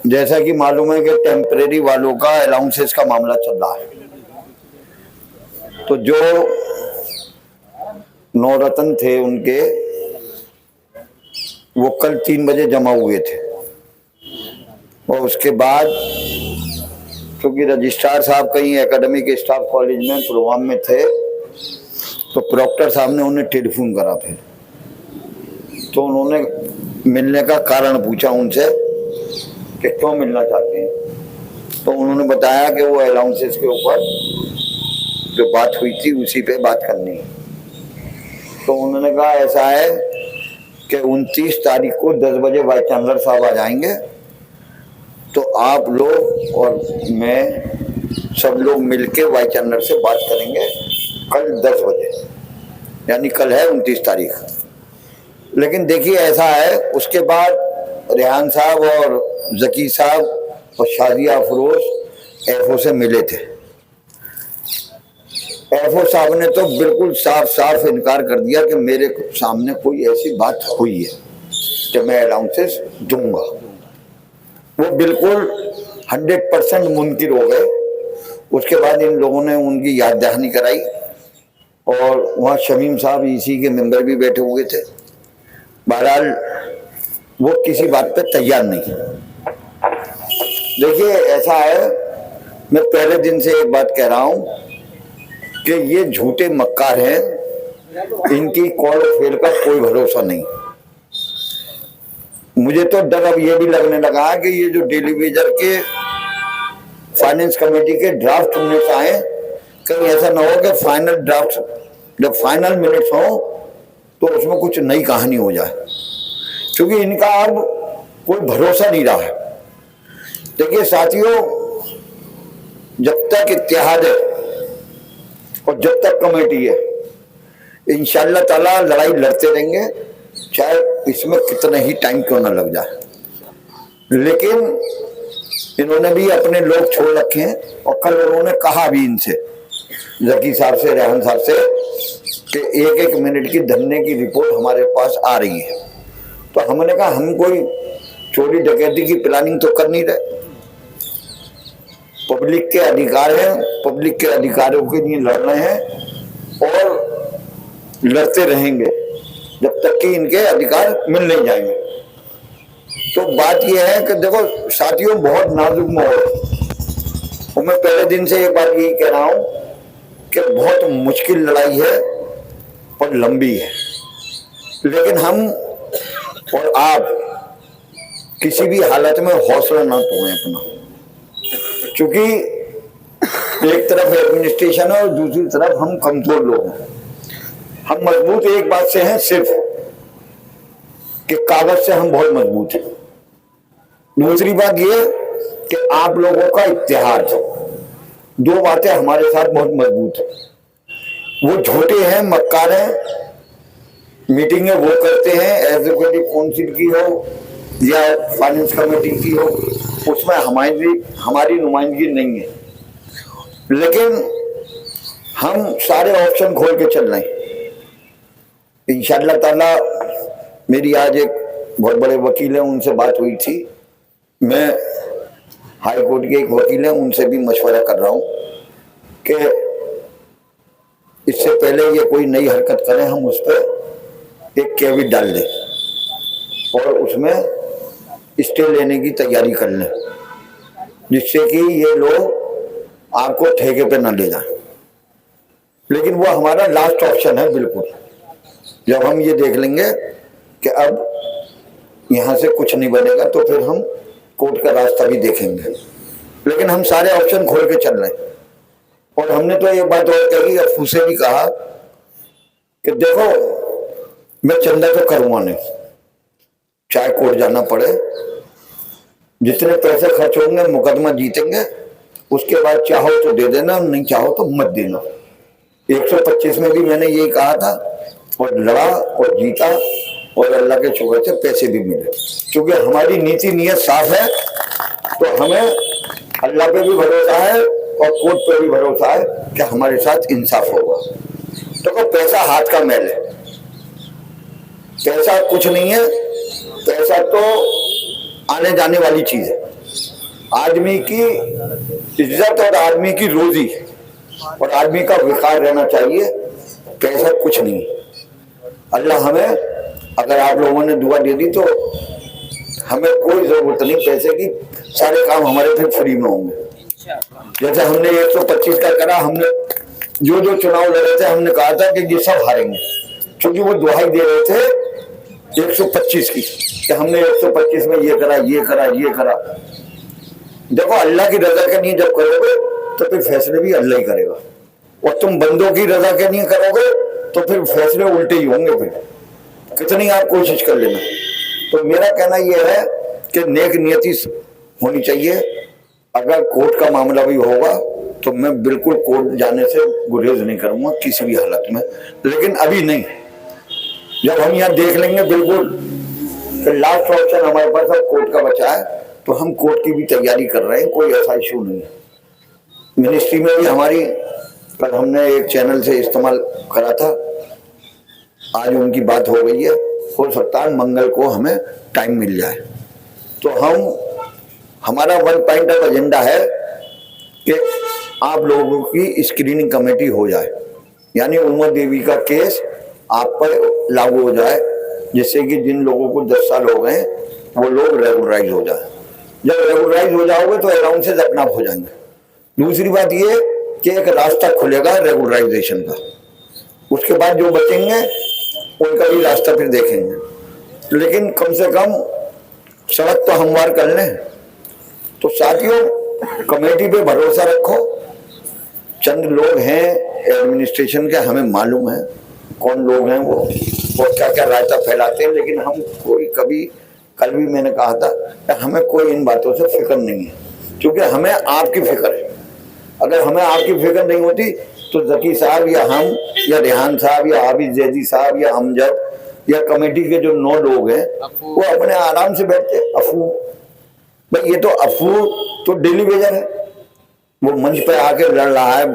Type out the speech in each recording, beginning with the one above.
जैसा कि मालूम है कि टेम्परेरी वालों का अलाउंसेस का मामला चल रहा है, तो जो नवरत्न थे उनके वो कल 3 बजे जमा हुए थे और उसके बाद क्योंकि रजिस्ट्रार साहब कहीं एकेडमिक स्टाफ कॉलेज में प्रोग्राम में थे तो प्रॉक्टर साहब ने उन्हें टेलीफोन करा। फिर तो उन्होंने मिलने का कारण पूछा उनसे कि क्यों मिलना चाहते हैं, तो उन्होंने बताया कि वो अलाउंसेस के ऊपर जो बात हुई थी उसी पे बात करनी है। तो उन्होंने कहा ऐसा है कि 29 तारीख को 10 बजे वाइस चांसलर साहब आ जाएंगे, तो आप लोग और मैं सब लोग मिलके वाइस चांसलर से बात करेंगे कल 10 बजे, यानी कल है 29 तारीख। लेकिन देखिए ऐसा है, उसके बाद रेहान साहब और जकी साहब और शादिया अफरोज एफओ से मिले थे। एफओ साहब ने तो बिल्कुल साफ साफ इनकार कर दिया कि मेरे सामने कोई ऐसी बात हुई है कि मैं अलाउंसेस दूंगा। वो बिल्कुल 100% मुनकिर हो गए। उसके बाद इन लोगों ने उनकी याद दहानी कराई और वहाँ शमीम साहब इसी के मेंबर भी बैठे हुए थे। बहरहाल वो किसी बात पे तैयार नहीं। देखिए ऐसा है, मैं पहले दिन से एक बात कह रहा हूँ कि ये झूठे मक्कार हैं, इनकी कॉल फेल का कोई भरोसा नहीं। मुझे तो डर अब ये भी लगने लगा है कि ये जो टेलीविजन के फाइनेंस कमेटी के ड्राफ्ट होने चाहे, कहीं ऐसा ना हो कि फाइनल ड्राफ्ट जब फाइनल मिनट्स हो तो उसमें कुछ नई कहानी हो जाए, क्योंकि इनका अब कोई भरोसा नहीं रहा है। देखिए साथियों, जब तक इत्तेहाद है और जब तक कमेटी है, इंशाअल्लाह ताला लड़ाई लड़ते रहेंगे, चाहे इसमें कितना ही टाइम क्यों ना लग जाए। लेकिन इन्होंने भी अपने लोग छोड़ रखे हैं और कल उन्होंने कहा भी इनसे, जकी साहब से, रेहान साहब से, कि 1-1 मिनट की धरने की रिपोर्ट हमारे पास आ रही है। तो हमने कहा हम कोई चोरी डकैती की प्लानिंग तो कर नहीं रहे, पब्लिक के अधिकार हैं, पब्लिक के अधिकारों के लिए लड़ रहे हैं और लड़ते रहेंगे जब तक कि इनके अधिकार मिल नहीं जाएंगे। तो बात यह है कि देखो साथियों, बहुत नाजुक माहौल, और मैं पहले दिन से एक बात यही कह रहा हूं कि बहुत मुश्किल लड़ाई है और लंबी है, लेकिन हम और आप किसी भी हालत में हौसला ना तोड़ें अपना, क्योंकि एक तरफ एडमिनिस्ट्रेशन है और दूसरी तरफ हम कमजोर लोग हैं। हम मजबूत एक बात से हैं सिर्फ कि कागज से हम बहुत मजबूत हैं। दूसरी बात यह कि आप लोगों का इत्तेहाद, 2 बातें हमारे साथ बहुत मजबूत है। वो झूठे हैं, मक्कार हैं, मीटिंगें वो करते हैं, एग्जीक्यूटिव काउंसिल की हो या फाइनेंस कमेटी की हो, उसमें हमारी नुमाइंदगी नहीं है। लेकिन हम सारे ऑप्शन खोल के चल रहे हैं इंशाअल्लाह ताला। मेरी आज एक बहुत बड़े वकील हैं, उनसे बात हुई थी। मैं हाई कोर्ट के एक वकील हैं, उनसे भी मशवरा कर रहा हूं कि इससे पहले ये कोई नई हरकत करें, हम उस पर एक कैविट डाल दें और उसमें स्टे लेने की तैयारी कर लें, जिससे कि ये लोग आपको ठेके पे न ले जाएं। लेकिन वो हमारा लास्ट ऑप्शन है बिल्कुल। जब हम ये देख लेंगे कि अब यहाँ से कुछ नहीं बनेगा तो फिर हम कोर्ट का रास्ता भी देखेंगे। लेकिन हम सारे ऑप्शन खोल के चल रहे हैं। और हमने तो ये बात और कही, अफू से भी कहा कि देखो मैं चंदा तो करूंगा नहीं, चाहे कोर्ट जाना पड़े, जितने पैसे खर्च होंगे मुकदमा जीतेंगे, उसके बाद चाहो तो दे देना, नहीं चाहो तो मत देना। 125 में भी मैंने यही कहा था और लड़ा और जीता और अल्लाह के शुक्र से पैसे भी मिले। क्योंकि हमारी नीति नियत साफ है, तो हमें अल्लाह पे भी भरोसा है और कोर्ट पे भी भरोसा है कि हमारे साथ इंसाफ होगा। तो पैसा हाथ का मैल है, पैसा कुछ नहीं है, पैसा तो आने जाने वाली चीज है। आदमी की इज्जत और आदमी की रोजी और आदमी का विकार रहना चाहिए, पैसा कुछ नहीं। अल्लाह हमें, अगर आप लोगों ने दुआ दे दी तो हमें कोई जरूरत नहीं पैसे की, सारे काम हमारे फिर फ्री में होंगे। जैसे हमने 125 का करा, हमने जो जो चुनाव लड़े थे हमने कहा था कि ये सब हारेंगे, क्योंकि वो दुहाई दे रहे थे 125 की कि हमने 125 में ये करा ये करा ये करा। देखो अल्लाह की रजा के नहीं जब करोगे तो फिर फैसले भी अल्लाह ही करेगा, और तुम बंदों की रजा के नहीं करोगे तो फिर फैसले उल्टे ही होंगे। फिर कितनी आप कोशिश कर लेना। तो मेरा कहना यह है कि नेक नियति होनी चाहिए। अगर कोर्ट का मामला भी होगा तो मैं बिल्कुल कोर्ट जाने से गुरेज नहीं करूंगा किसी भी हालत में, लेकिन अभी नहीं। जब हम यहाँ देख लेंगे बिल्कुल तो लास्ट ऑप्शन हमारे पास अब कोर्ट का बचा है, तो हम कोर्ट की भी तैयारी कर रहे हैं, कोई ऐसा इशू नहीं है। मिनिस्ट्री में भी हमारी, कल हमने एक चैनल से इस्तेमाल करा था, आज उनकी बात हो गई है, हो सकता है मंगल को हमें टाइम मिल जाए। तो हमारा वन पॉइंट ऑफ एजेंडा है कि आप लोगों की स्क्रीनिंग कमेटी हो जाए, यानी उमा देवी का केस आप पर लागू हो जाए, जिससे कि जिन लोगों को 10 साल हो गए वो लोग रेगुलराइज हो जाए। जब रेगुलराइज हो जाओगे तो अलाउंसेस अपना आप हो जाएंगे। दूसरी बात ये कि एक रास्ता खुलेगा रेगुलराइजेशन का, उसके बाद जो बचेंगे उनका भी रास्ता फिर देखेंगे, लेकिन कम से कम सड़क तो हमवार कर लें। तो साथियों, कमेटी पे भरोसा रखो। चंद लोग हैं एडमिनिस्ट्रेशन के, हमें मालूम है कौन लोग हैं वो और क्या क्या रायता फैलाते हैं, लेकिन हम कोई कभी, कल भी मैंने कहा था कि हमें कोई इन बातों से फिक्र नहीं है, क्योंकि हमें आपकी फिक्र है। अगर हमें आपकी फिक्र नहीं होती तो जकी साहब या हम या रेहान साहब या आबिद जैदी साहब या अमजद या कमेटी के जो 9 लोग हैं वो अपने आराम से बैठते। अफू भाई, ये तो अफू तो डेली वेजर है, वो मंच पे आके लड़ रहा है,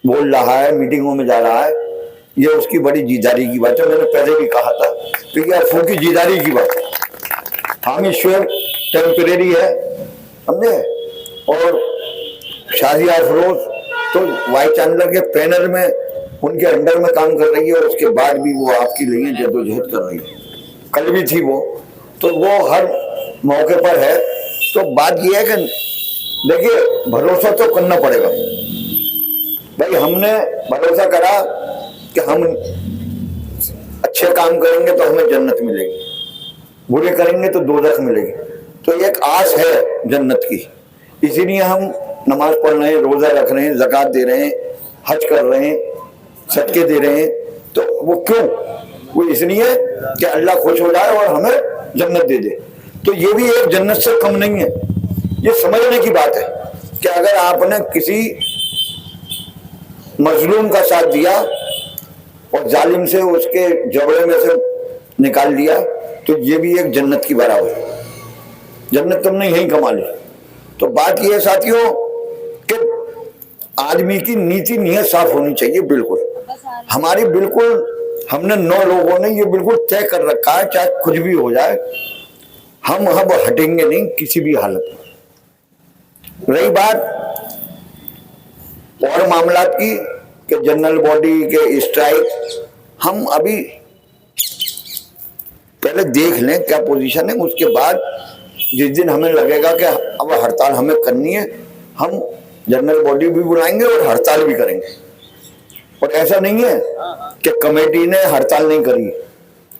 बोल रहा है, मीटिंगों में जा रहा है, ये उसकी बड़ी जीदारी की बात है। मैंने पहले भी कहा था कि ये अफू की जीदारी की बात है। हम ईश्वर टेम्परेरी है समझे, और शाजिया अफरोज तो वाइस चांसलर के पैनल में उनके अंडर में काम कर रही है, और उसके बाद भी वो आपके लिए जद्दोजहद कर रही है, कल भी थी वो, तो वो हर मौके पर है। तो बात ये है कि देखिए, भरोसा तो करना पड़ेगा भाई। हमने भरोसा करा कि हम अच्छे काम करेंगे तो हमें जन्नत मिलेगी, बुरे करेंगे तो दोज़ख मिलेगी। तो एक आस है जन्नत की, इसीलिए हम नमाज पढ़ रहे हैं, रोजा रख रहे हैं, ज़कात दे रहे हैं, हज कर रहे हैं, सदके दे रहे हैं। तो वो क्यों? वो इसलिए कि अल्लाह खुश हो जाए और हमें जन्नत दे दे। तो ये भी एक जन्नत से कम नहीं है। ये समझने की बात है कि अगर आपने किसी मजलूम का साथ दिया और जालिम से उसके जबड़े में से निकाल दिया, तो ये भी एक जन्नत की बराबर है। जन्नत तुमने यही कमा ली। तो बात यह है साथियों कि आदमी की नीति नियत साफ होनी चाहिए। बिल्कुल हमारी, बिल्कुल हमने 9 लोगों ने ये बिल्कुल तय कर रखा है, चाहे कुछ भी हो जाए हम अब हटेंगे नहीं किसी भी हालत में। रही बात और मामलात की कि जनरल बॉडी के स्ट्राइक, हम अभी पहले देख लें क्या पोजीशन है, उसके बाद जिस दिन हमें लगेगा कि अब हड़ताल हमें करनी है, हम जनरल बॉडी भी बुलाएंगे और हड़ताल भी करेंगे। और ऐसा नहीं है कि कमेटी ने हड़ताल नहीं करी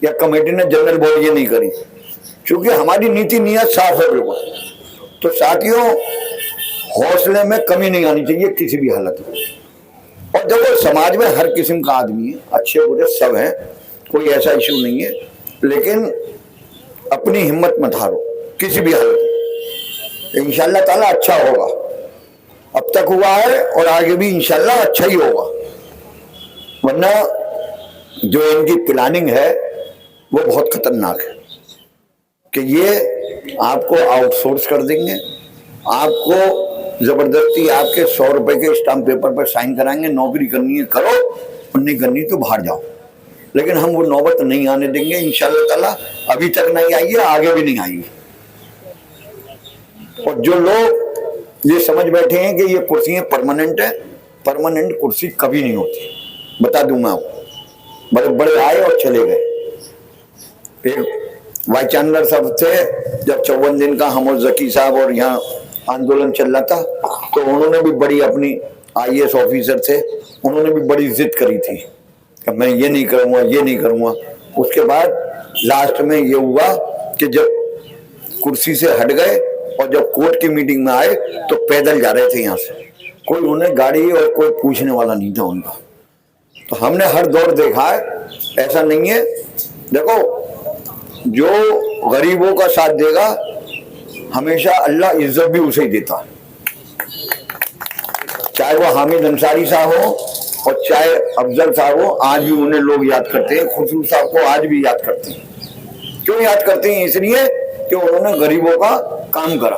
या कमेटी ने जनरल बॉडी नहीं करी, क्योंकि हमारी नीति नियत साफ है बिल्कुल। तो साथियों, हौसले में कमी नहीं आनी चाहिए किसी भी हालत में। और देखो, समाज में हर किस्म का आदमी है, अच्छे बुरे सब हैं, कोई ऐसा इशू नहीं है, लेकिन अपनी हिम्मत मत हारो किसी भी हालत में। इंशाल्लाह ताला अच्छा होगा, अब तक हुआ है और आगे भी इंशाल्लाह अच्छा ही होगा। वरना जो इनकी प्लानिंग है वो बहुत खतरनाक है कि ये आपको आउटसोर्स कर देंगे, आपको जबरदस्ती आपके 100 रुपए के स्टाम्प पेपर पर साइन कराएंगे, नौकरी करनी है करो और नहीं करनी तो बाहर जाओ। लेकिन हम वो नौबत नहीं आने देंगे इंशाल्लाह ताला। अभी तक नहीं आई है, आगे भी नहीं आएगी। और जो लोग ये समझ बैठे हैं कि ये कुर्सियां परमानेंट है, परमानेंट कुर्सी कभी नहीं होती, बता दूंगा आपको। बड़े बड़े आए और चले गए। एक वाइस चांसलर साहब थे, जब 54 दिन का हम और जकी साहब और यहाँ आंदोलन चल रहा था, तो उन्होंने भी बड़ी, अपनी IAS ऑफिसर थे, उन्होंने भी बड़ी जिद करी थी कि मैं ये नहीं करूँगा, ये नहीं करूँगा। उसके बाद लास्ट में ये हुआ कि जब कुर्सी से हट गए और जब कोर्ट की मीटिंग में आए तो पैदल जा रहे थे यहाँ से, कोई उन्हें गाड़ी और कोई पूछने वाला नहीं था उनका। तो हमने हर दौर देखा है, ऐसा नहीं है। देखो, जो गरीबों का साथ देगा हमेशा अल्लाह इज्जत भी उसे ही देता है, चाहे वो हामिद अंसारी साहब हो और चाहे अफजल साहब हो। आज भी उन्हें लोग याद करते हैं, खुशबू साहब को आज भी याद करते हैं। क्यों याद करते हैं? इसलिए कि उन्होंने गरीबों का काम करा।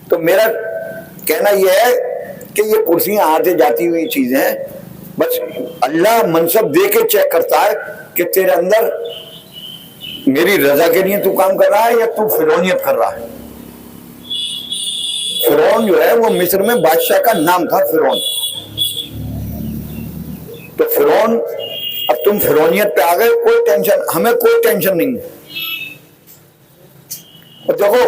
तो मेरा कहना यह है कि ये कुर्सियां आते जाती हुई चीजें हैं, बस अल्लाह मनसब दे के चेक करता है कि तेरे अंदर मेरी रजा के लिए तू काम कर रहा है या तू फिरौनियत कर रहा है। फिरौन जो है वो मिस्र में बादशाह का नाम था, फिरौन। तो फिरौन, अब तुम फिरौनियत पे आ गए, कोई टेंशन, हमें कोई टेंशन नहीं है। और देखो,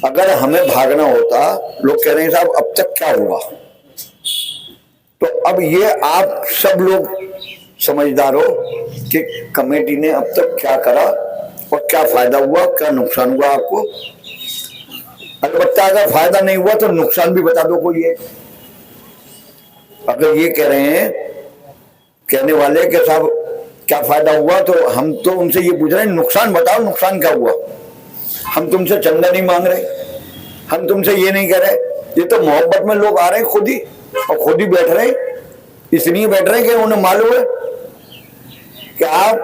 अगर हमें भागना होता, लोग कह रहे हैं साहब अब तक क्या हुआ, तो अब ये आप सब लोग समझदार हो कि कमेटी ने अब तक क्या करा और क्या फायदा हुआ, क्या नुकसान हुआ आपको। अलबत्ता अगर फायदा नहीं हुआ तो नुकसान भी बता दो कोई एक। अगर ये कह रहे हैं कहने वाले कि साहब क्या फायदा हुआ, तो हम तो उनसे ये पूछ रहे हैं नुकसान बताओ, नुकसान क्या हुआ। हम तुमसे चंदा नहीं मांग रहे, हम तुमसे ये नहीं कह रहे। ये तो मोहब्बत में लोग आ रहे हैं खुद ही, और खुद ही बैठ रहे हैं। इसलिए बैठ रहे हैं कि उन्हें मालूम है कि आप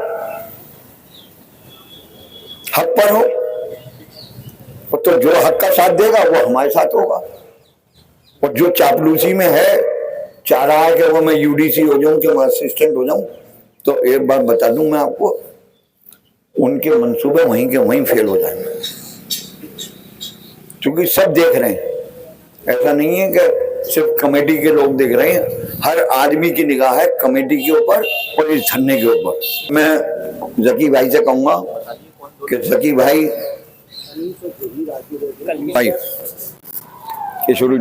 हक पर हो, तो जो हक का साथ देगा वो हमारे साथ होगा। और जो चापलूसी में है, चाह रहा है कि वो मैं UDC हो जाऊं, कि मैं असिस्टेंट हो जाऊं, तो एक बात बता दूं मैं आपको, उनके मंसूबे वहीं के वहीं फेल हो जाएंगे। क्योंकि सब देख रहे हैं, ऐसा नहीं है कि सिर्फ कमेटी के लोग देख रहे हैं, हर आदमी की निगाह है कमेटी के ऊपर और इस धरने के ऊपर। मैं जकी भाई से कहूंगा कि जकी भाई ये शुरू